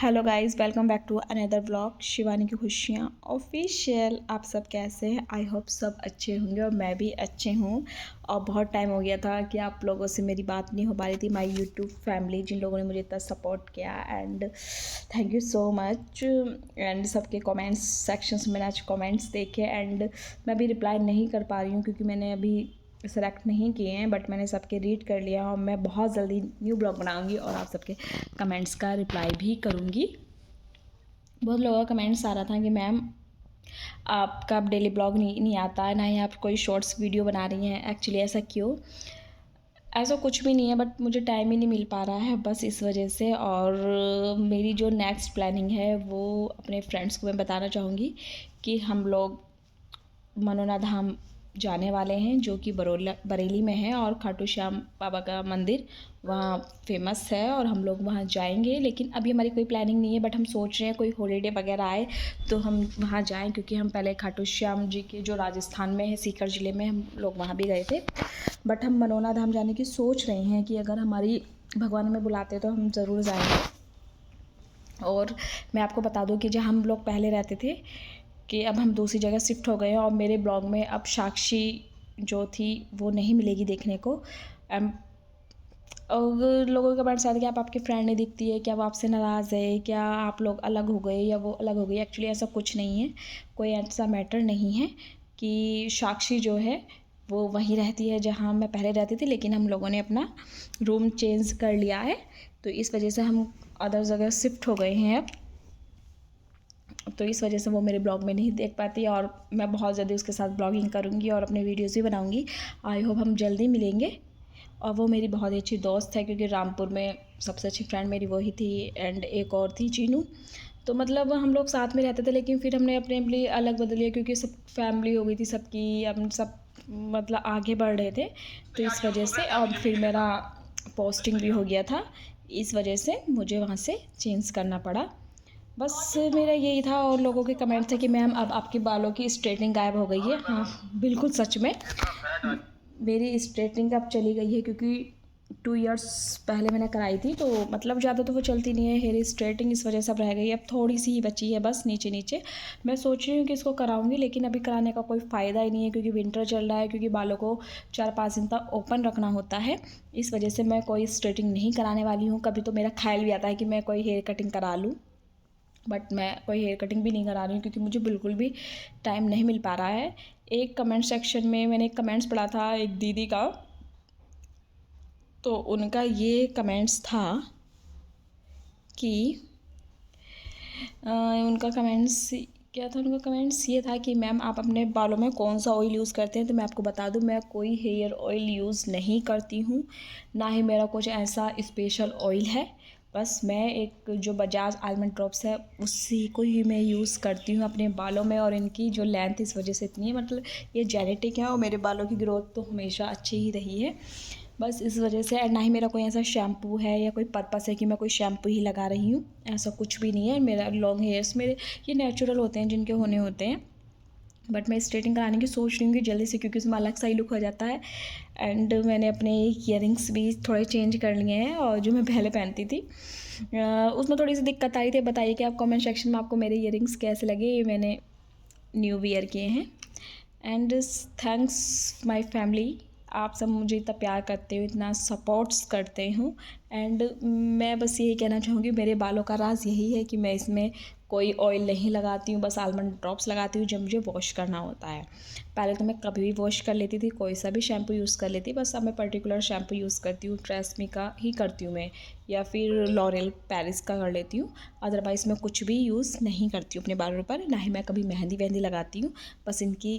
Hello guys, welcome back to another vlog Shivani की खुशियाँ official. आप सब कैसे हैं? आई होप सब अच्छे होंगे और मैं भी अच्छे हूँ। और बहुत टाइम हो गया था कि आप लोगों से मेरी बात नहीं हो पा रही थी। माय यूट्यूब फैमिली, जिन लोगों ने मुझे इतना सपोर्ट किया, and thank you so much. And सबके कमेंट्स सेक्शंस में मैंने आज कमेंट्स देखे एंड मैं भी रिप्लाई नहीं कर पा रही हूँ क्योंकि मैंने अभी सेलेक्ट नहीं किए हैं, बट मैंने सबके रीड कर लिया और मैं बहुत जल्दी न्यू ब्लॉग बनाऊंगी और आप सबके कमेंट्स का रिप्लाई भी करूंगी। बहुत लोगों का कमेंट्स आ रहा था कि मैम आपका अब डेली ब्लॉग नहीं आता है, ना ही आप कोई शॉर्ट्स वीडियो बना रही हैं। एक्चुअली ऐसा क्यों? ऐसा कुछ भी नहीं है, बट मुझे टाइम ही नहीं मिल पा रहा है बस इस वजह से। और मेरी जो नेक्स्ट प्लानिंग है वो अपने फ्रेंड्स को मैं बताना चाहूँगी कि हम लोग मनोना धाम जाने वाले हैं, जो कि बरेली में है और खाटू श्याम बाबा का मंदिर वहाँ फेमस है और हम लोग वहाँ जाएंगे। लेकिन अभी हमारी कोई प्लानिंग नहीं है, बट हम सोच रहे हैं कोई हॉलीडे वगैरह आए तो हम वहाँ जाएं, क्योंकि हम पहले खाटू श्याम जी के जो राजस्थान में है सीकर ज़िले में, हम लोग वहाँ भी गए थे। बट हम मनोना धाम जाने की सोच रहे हैं कि अगर हमारी भगवान हमें बुलाते तो हम ज़रूर जाएंगे। और मैं आपको बता दूं कि जहाँ हम लोग पहले रहते थे कि अब हम दूसरी जगह शिफ्ट हो गए हैं और मेरे ब्लॉग में अब साक्षी जो थी वो नहीं मिलेगी देखने को। और लोगों के कमेंट्स आते कि आप आपकी फ्रेंड नहीं दिखती है, क्या वो आपसे नाराज़ है, क्या आप लोग अलग हो गए या वो अलग हो गई। एक्चुअली ऐसा कुछ नहीं है, कोई ऐसा मैटर नहीं है कि साक्षी जो है वो वहीं रहती है जहाँ मैं पहले रहती थी, लेकिन हम लोगों ने अपना रूम चेंज कर लिया है तो इस वजह से हम अदर जगह शिफ्ट हो गए हैं अब। तो इस वजह से वो मेरे ब्लॉग में नहीं देख पाती और मैं बहुत जल्दी उसके साथ ब्लॉगिंग करूँगी और अपने वीडियोज़ भी बनाऊँगी। आई होप हम जल्दी मिलेंगे। और वो मेरी बहुत ही अच्छी दोस्त है, क्योंकि रामपुर में सबसे अच्छी फ्रेंड मेरी वही थी एंड एक और थी चीनू। तो मतलब हम लोग साथ में रहते थे, लेकिन फिर हमने अपने लिए अलग बदल लिया क्योंकि सब फैमिली हो गई थी सबकी, हम सब मतलब आगे बढ़ रहे थे तो इस वजह से। और फिर मेरा पोस्टिंग भी हो गया था, इस वजह से मुझे वहाँ से चेंज करना पड़ा। बस मेरा यही था। और लोगों के कमेंट थे कि मैम अब आपके बालों की स्ट्रेटनिंग गायब हो गई है। हाँ बिल्कुल सच में मेरी स्ट्रेटनिंग अब चली गई है, क्योंकि 2 इयर्स पहले मैंने कराई थी तो मतलब ज़्यादा तो वो चलती नहीं है हेयर स्ट्रेटनिंग, इस वजह से अब रह गई है। अब थोड़ी सी ही बची है बस नीचे नीचे। मैं सोच रही हूँ कि इसको कराऊंगी, लेकिन अभी कराने का कोई फ़ायदा ही नहीं है क्योंकि विंटर चल रहा है, क्योंकि बालों को 4-5 दिन तक ओपन रखना होता है। इस वजह से मैं कोई स्ट्रेटनिंग नहीं कराने वाली हूँ। कभी तो मेरा ख्याल भी आता है कि मैं कोई हेयर कटिंग करा लूँ, बट मैं कोई हेयर कटिंग भी नहीं करा रही हूँ क्योंकि मुझे बिल्कुल भी टाइम नहीं मिल पा रहा है। एक कमेंट सेक्शन में मैंने एक कमेंट्स पढ़ा था एक दीदी का, तो उनका ये कमेंट्स था कि उनका कमेंट्स क्या था, उनका कमेंट्स ये था कि मैम आप अपने बालों में कौन सा ऑयल यूज़ करते हैं। तो मैं आपको बता दूं, मैं कोई हेयर ऑयल यूज़ नहीं करती हूँ, ना ही मेरा कुछ ऐसा स्पेशल ऑयल है। बस मैं एक जो बजाज आलमंड ड्रॉप्स है उसी को ही मैं यूज़ करती हूँ अपने बालों में। और इनकी जो लेंथ इस वजह से इतनी है, मतलब ये जेनेटिक है और मेरे बालों की ग्रोथ तो हमेशा अच्छी ही रही है बस इस वजह से। ना ही मेरा कोई ऐसा शैम्पू है या कोई पर्पस है कि मैं कोई शैम्पू ही लगा रही हूँ, ऐसा कुछ भी नहीं है। मेरा लॉन्ग हेयर्स मेरे ये नेचुरल होते हैं जिनके होने होते हैं, बट मैं स्ट्रेटिंग कराने की सोच रही हूँ कि जल्दी से, क्योंकि उसमें अलग सा ही लुक हो जाता है। एंड मैंने अपने ईयरिंग्स भी थोड़े चेंज कर लिए हैं और जो मैं पहले पहनती थी उसमें थोड़ी सी दिक्कत आई थी। बताइए कि आप कमेंट सेक्शन में आपको मेरे ईयरिंग्स कैसे लगे, ये मैंने न्यू वियर किए हैं। एंड थैंक्स माय फैमिली, आप सब मुझे इतना प्यार करते हो, इतना सपोर्ट्स करते हो। एंड मैं बस यही कहना चाहूँगी, मेरे बालों का राज यही है कि मैं इसमें कोई ऑयल नहीं लगाती हूँ, बस आलमंड ड्रॉप्स लगाती हूँ जब मुझे वॉश करना होता है। पहले तो मैं कभी भी वॉश कर लेती थी, कोई सा भी शैम्पू यूज़ कर लेती, बस अब मैं पर्टिकुलर शैम्पू यूज़ करती हूँ, ट्रेस्मी का ही करती हूँ मैं, या फिर लॉरेल पेरिस का कर लेती हूँ। अदरवाइज़ मैं कुछ भी यूज़ नहीं करती हूँ अपने बालों पर, ना ही मैं कभी मेहंदी वेहंदी लगाती हूँ। बस इनकी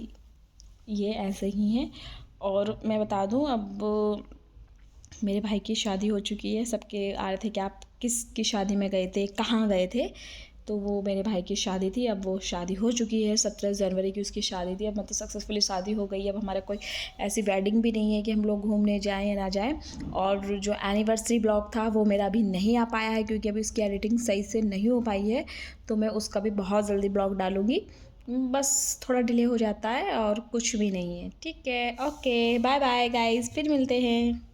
ये ऐसे ही हैं। और मैं बता दूं, अब मेरे भाई की शादी हो चुकी है। सबके आ रहे थे कि आप किसकी शादी में गए थे, कहाँ गए थे, तो वो मेरे भाई की शादी थी। अब वो शादी हो चुकी है, 17 जनवरी की उसकी शादी थी। अब मतलब सक्सेसफुली शादी हो गई। अब हमारा कोई ऐसी वेडिंग भी नहीं है कि हम लोग घूमने जाएं या ना जाएं। और जो एनिवर्सरी ब्लॉग था वो मेरा अभी नहीं आ पाया है, क्योंकि अभी उसकी एडिटिंग सही से नहीं हो पाई है, तो मैं उसका भी बहुत जल्दी ब्लॉग डालूँगी। बस थोड़ा डिले हो जाता है और कुछ भी नहीं है। ठीक है, ओके, बाय बाय गाइस, फिर मिलते हैं।